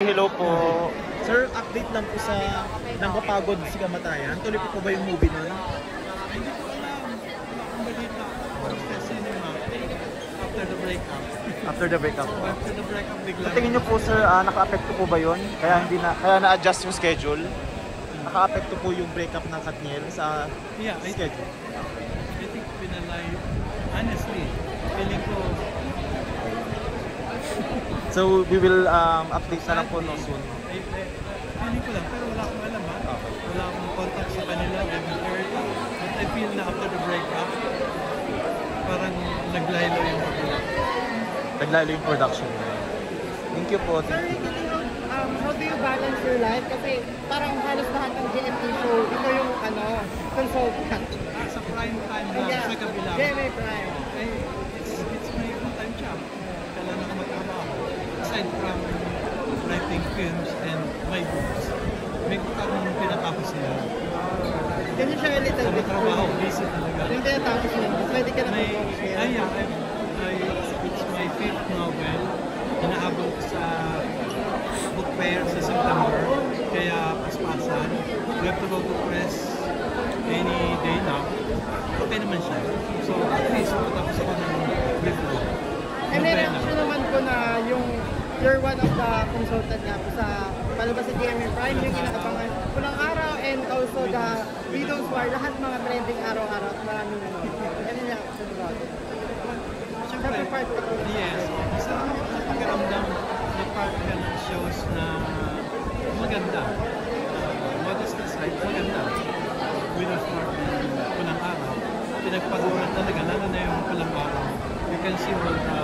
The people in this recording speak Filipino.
hello po. Sir, update lang po sa Nangkapagod si Kamatayan. Tuloy po ba yung movie nun? Hindi ko alam. Wala akong balita. Basta cinema. After the breakup. After the breakup. After the breakup, bigla. Sa tingin niyo po sir, naka-apekto po ba yun? Kaya na-adjust yung schedule? Naka-apekto po yung breakup ng Katniel sa Yeah, schedule. I think pinalay. Honestly, feeling ko So we will update na lang po no soon. feeling ko lang, pero wala akong alam ha. Wala akong contact sa kanila, I haven't heard. But I feel na after the breakup, parang naglaylo yung pag-ulat. Naglalo yung production. Thank you po. Sir, how do you balance your life? Kasi parang halos lahat ng GMT show, ito yung consultant. Sa prime time lang, sa kabila. GMA Prime. It's my full-time job. Kailangan ako magtrabaho. Aside from writing films and my books, may parang pinatapos sila. Can you share a little Sa bit? trabaho, busy talaga. Yung tinatapos yun, pwede ka na May, mag-share. it's my fifth novel. Inaabot sa book fair sa September. Kaya paspasan. We have to go to press any day now. Okay naman siya. So at least matapos ako ng brief book. And then, actually naman ko na you're one of the consultant nga po sa palabas sa GMA Prime, yung kinakabangan Pulang Araw and also the Widow's War, lahat mga trending araw-araw at maraming ano niya, sunod. Siyempre, part ka po. Yes. Isa sa pakiramdam na part ka ng shows na maganda. Modest aside, maganda. Widow's War and Pulang Araw. Pinagpaguran talaga, lalo na yung Pulang Araw. You can see all the